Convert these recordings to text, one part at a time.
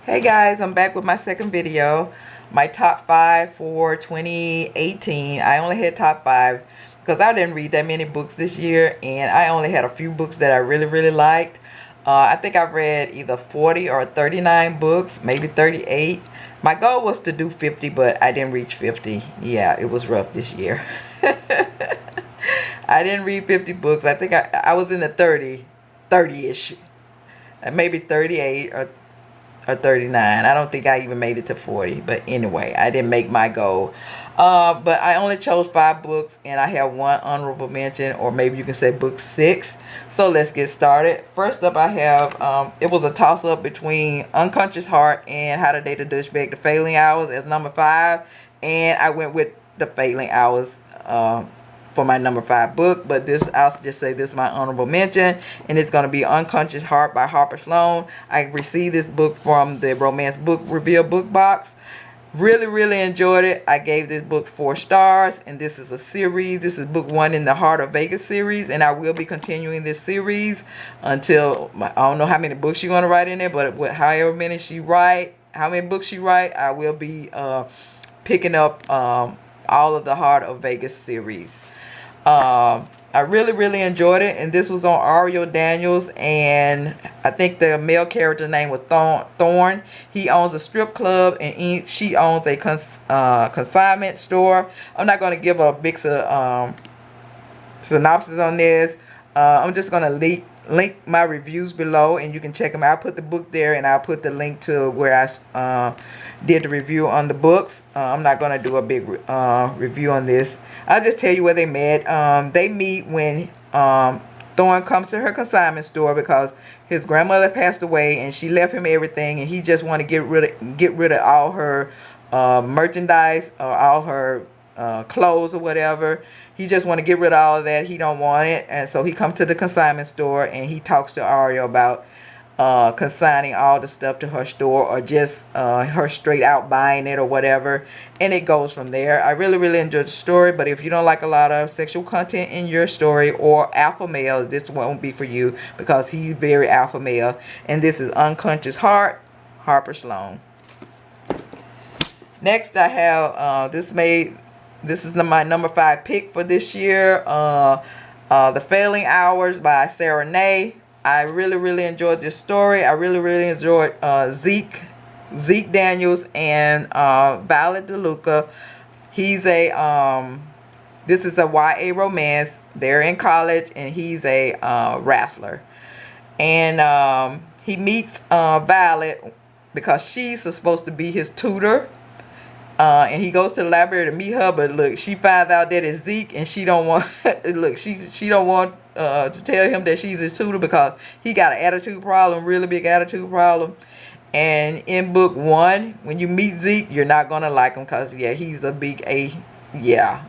Hey guys, I'm back with my second video. My top 5 for 2018. I only had top 5 because I didn't read that many books this year, and I only had a few books that I really liked. I think I read either 40 or 39 books, maybe 38. My goal was to do 50, but I didn't reach 50. Yeah, it was rough this year. I didn't read 50 books. I think I was in the 30-ish, maybe 38 or 39. I don't think I even made it to 40, but anyway, I didn't make my goal. But I only chose 5 books, and I have one honorable mention, or maybe you can say book 6. So let's get started. First up, I have it was a toss-up between Unconscious Heart and How to Date a Douchebag, The Failing Hours as number 5, and I went with The Failing Hours for my number 5 book. But this, I'll just say this is my honorable mention, and it's going to be Unconscious Heart by Harper Sloan. I received this book from the Romance Book Reveal book box. Really enjoyed it. I gave this book 4 stars, and this is a series. This is book 1 in the Heart of Vegas series, and I will be continuing this series until, I don't know how many books she's going to write in there, but however many how many books she write, I will be picking up all of the Heart of Vegas series. I really enjoyed it, and this was on Ariel Daniels, and I think the male character name was Thorn. He owns a strip club, and she owns a consignment store. I'm not going to give a big synopsis on this. I'm just going to link my reviews below, and you can check them out. I'll put the book there, and I'll put the link to where I did the review on the books. I'm not going to do a big review on this. I'll just tell you where they met. They meet when Thorn comes to her consignment store because his grandmother passed away, and she left him everything, and he just want to get rid of all her merchandise, all her clothes or whatever. He just want to get rid of all of that. He don't want it, and so he comes to the consignment store, and he talks to Ariel about consigning all the stuff to her store, or just her straight out buying it or whatever, and it goes from there. I really enjoyed the story, but if you don't like a lot of sexual content in your story or alpha males, this won't be for you because he's very alpha male. And this is Unconscious Heart, Harper Sloan. Next, I have this is my number 5 pick for this year. The Failing Hours by Sara. I really enjoyed this story. I really enjoyed Zeke Daniels and Violet DeLuca. He's a this is a YA romance. They're in college, and he's a wrestler, and he meets Violet because she's supposed to be his tutor. And he goes to the library to meet her, but look, she finds out that it's Zeke, and she don't want look, she don't want to tell him that she's his tutor because he got an attitude problem, really big attitude problem. And in book 1, when you meet Zeke, you're not gonna like him because yeah, he's a big A, yeah.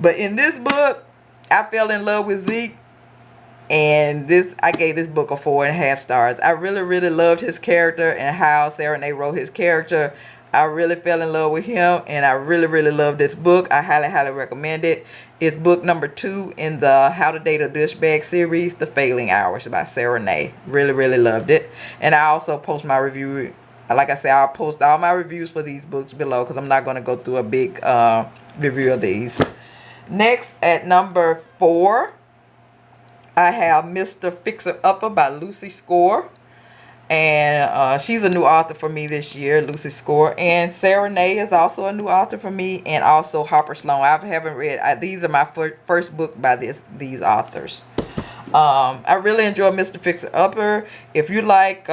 But in this book, I fell in love with Zeke, and I gave this book a 4.5 stars. I really loved his character and how Sara wrote his character. I really fell in love with him, and I really love this book. I highly recommend it. It's book number 2 in the How to Date a Douchebag series, The Failing Hours by Sara. Really loved it. And I also post my review. Like I said, I'll post all my reviews for these books below because I'm not going to go through a big review of these. Next, at number 4, I have Mr. Fixer Upper by Lucy Score. And she's a new author for me this year, Lucy Score. And Sara is also a new author for me, and also Harper Sloan. I haven't read, these are my first book by these authors. I really enjoy Mr. Fixer Upper. If you like,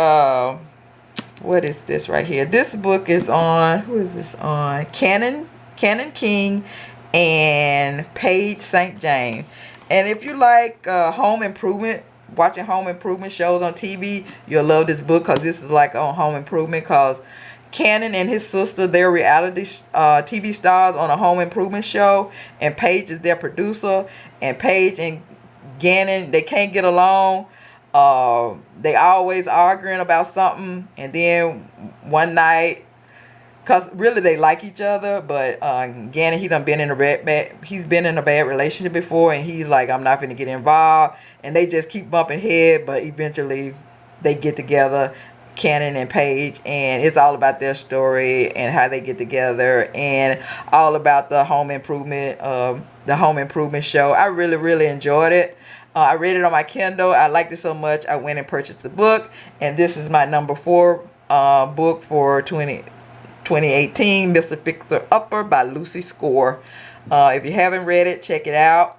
what is this right here? This book is on, who is this on? Canon King and Paige St. James. And if you like watching home improvement shows on TV, you'll love this book because this is like on home improvement, because Cannon and his sister, they're reality TV stars on a home improvement show, and Paige is their producer, and Paige and Gannon, they can't get along. They always arguing about something, and then one night, because really they like each other, but Gannon, he's been in a bad relationship before, and he's like, I'm not going to get involved, and they just keep bumping head, but eventually they get together. Cannon and Paige, and it's all about their story and how they get together, and all about the home improvement show. I really enjoyed it. I read it on my Kindle. I liked it so much I went and purchased the book, and this is my number 4 book for 2018, Mr. Fixer Upper by Lucy Score. If you haven't read it, check it out.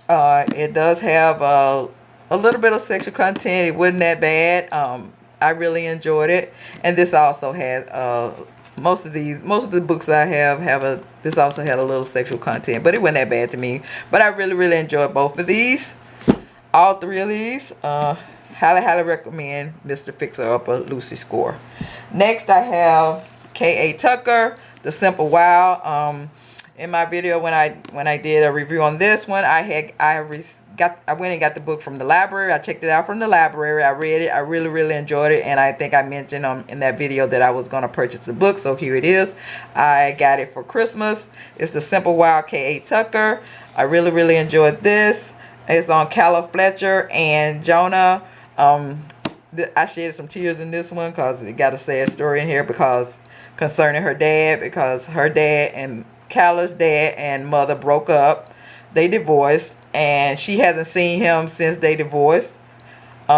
It does have a little bit of sexual content. It wasn't that bad. I really enjoyed it, and this also has most of the books I have this also had a little sexual content, but it wasn't that bad to me. But I really enjoyed both of these, all 3 of these. Highly recommend Mr. Fixer Upper, Lucy Score. Next I have K.A. Tucker, The Simple Wow. In my video when I did a review on this one, I went and got the book from the library. I checked it out from the library. I read it. I really enjoyed it, and I think I mentioned in that video that I was going to purchase the book, so here it is. I got it for Christmas. It's The Simple Wow, K.A. Tucker. I really enjoyed this. It's on Calla Fletcher and Jonah. I shed some tears in this one because it got a sad story in here concerning her dad, because her dad and Calla's dad and mother broke up. They divorced, and she hasn't seen him since they divorced.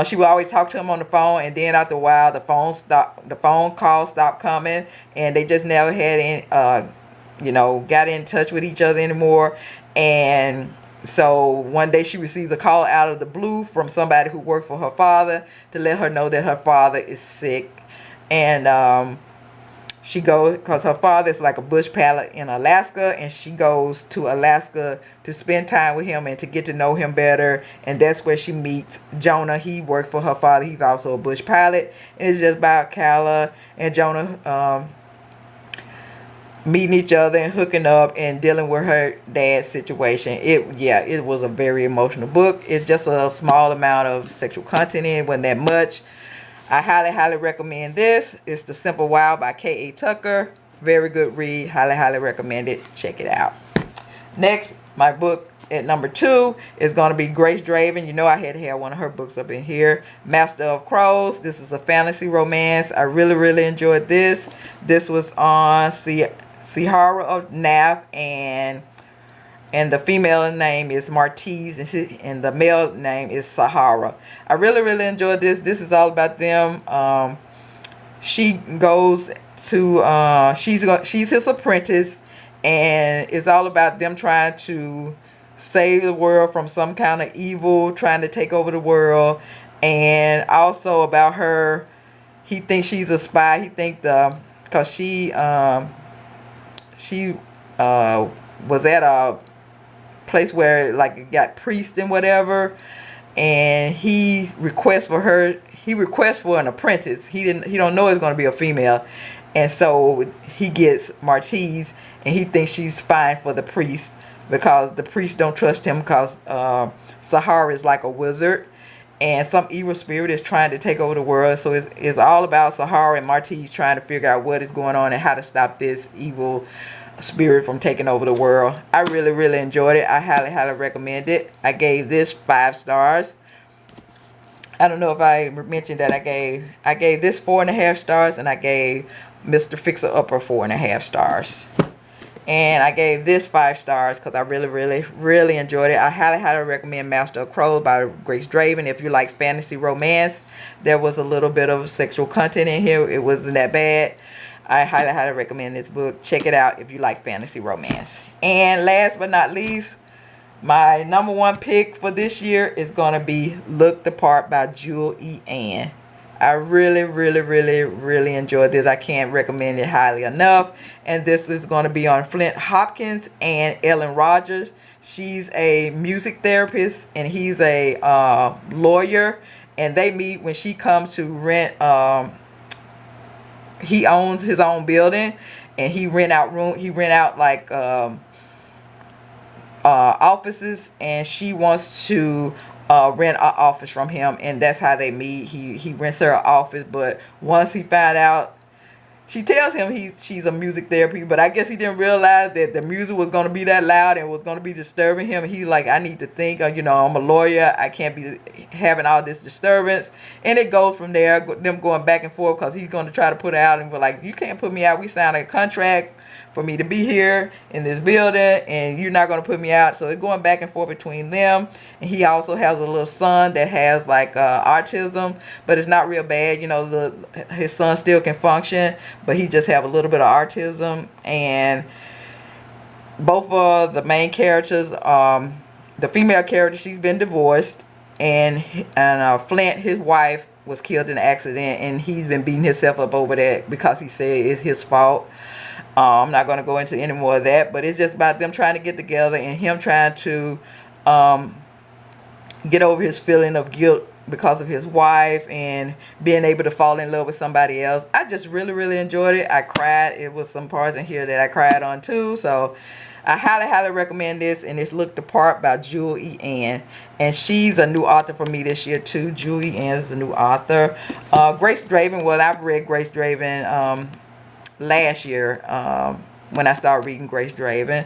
She would always talk to him on the phone, and then after a while the phone calls stopped coming, and they just never had got in touch with each other anymore. And so one day she received a call out of the blue from somebody who worked for her father to let her know that her father is sick. And she goes, because her father is like a bush pilot in Alaska, and she goes to Alaska to spend time with him and to get to know him better. And that's where she meets Jonah. He worked for her father. He's also a bush pilot. And it's just about Calla and Jonah meeting each other and hooking up and dealing with her dad's situation. It was a very emotional book. It's just a small amount of sexual content in it. It wasn't that much. I highly recommend this. It's The Simple Wow by K.A. Tucker. Very good read. Highly recommend it. Check it out. Next, my book at number 2 is going to be Grace Draven. You know I had to have one of her books up in here. Master of Crows. This is a fantasy romance. I really enjoyed this. This was on Sahara of Naf, and the female name is Martiz, and the male name is Sahara. I really enjoyed this. This is all about them. She goes to she's his apprentice, and it's all about them trying to save the world from some kind of evil trying to take over the world. And also about her, he thinks she's a spy. He thinks because she was at a place where like it got priests and whatever, and he requests for an apprentice. He don't know it's going to be a female, and so he gets Martiz, and he thinks she's spying for the priest because the priests don't trust him because Sahara is like a wizard, and some evil spirit is trying to take over the world. So it's all about Sahara and Martiz trying to figure out what is going on and how to stop this evil spirit from taking over the world. I really enjoyed it. I highly recommend it. I gave this 5 stars. I don't know if I mentioned that I gave this 4.5 stars, and I gave Mr. Fixer Upper 4.5 stars. And I gave this 5 stars because I really enjoyed it. I highly recommend Master of Crows by Grace Draven. If you like fantasy romance, there was a little bit of sexual content in here. It wasn't that bad. I highly recommend this book. Check it out if you like fantasy romance. And last but not least, my number 1 pick for this year is going to be Look the Part by Jewel E. Ann. I really enjoyed this. I can't recommend it highly enough. And this is going to be on Flint Hopkins and Ellen Rogers. She's a music therapist and he's a lawyer. And they meet when she comes to rent. He owns his own building, and he rent out like offices, and she wants to rent an office from him, and that's how they meet. He rents her an office, but once he found out she tells him she's a music therapy, but I guess he didn't realize that the music was going to be that loud and was going to be disturbing him. He's like, I need to think, you know, I'm a lawyer. I can't be having all this disturbance. And it goes from there, them going back and forth, because he's going to try to put her out and be like, you can't put me out. We signed a contract for me to be here in this building, and you're not going to put me out. So it's going back and forth between them. And he also has a little son that has like autism, but it's not real bad. You know, his son still can function, but he just have a little bit of autism. And both of the main characters, the female character, she's been divorced, and Flint, his wife, was killed in an accident, and he's been beating himself up over that because he said it's his fault. I'm not going to go into any more of that, but it's just about them trying to get together and him trying to get over his feeling of guilt because of his wife and being able to fall in love with somebody else. I just really, really enjoyed it. I cried. It was some parts in here that I cried on too. So I highly, highly recommend this. And it's Looked Apart by Jewel E. Ann. And she's a new author for me this year too. Jewel E. Ann is a new author. Grace Draven, well, I've read Grace Draven last year when I started reading Grace Draven.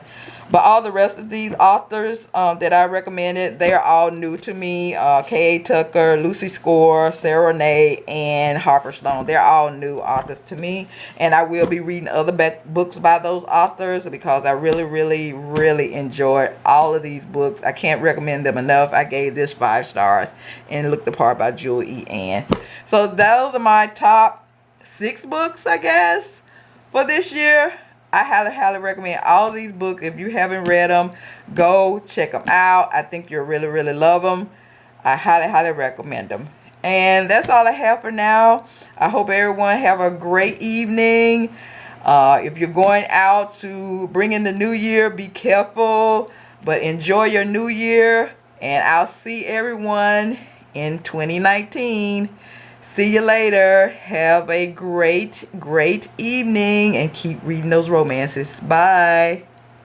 But all the rest of these authors that I recommended, they are all new to me. K.A. Tucker, Lucy Score, Sara, and Harper Sloan. They're all new authors to me. And I will be reading other books by those authors because I really, really, really enjoyed all of these books. I can't recommend them enough. I gave this 5 stars and Looked Apart by Jewel E. Ann. So those are my top 6 books, I guess, for this year. I highly, highly recommend all these books. If you haven't read them, go check them out. I think you'll really, really love them. I highly, highly recommend them. And that's all I have for now. I hope everyone have a great evening. If you're going out to bring in the new year, be careful, but enjoy your new year. And I'll see everyone in 2019. See you later. Have a great, great evening and keep reading those romances. Bye.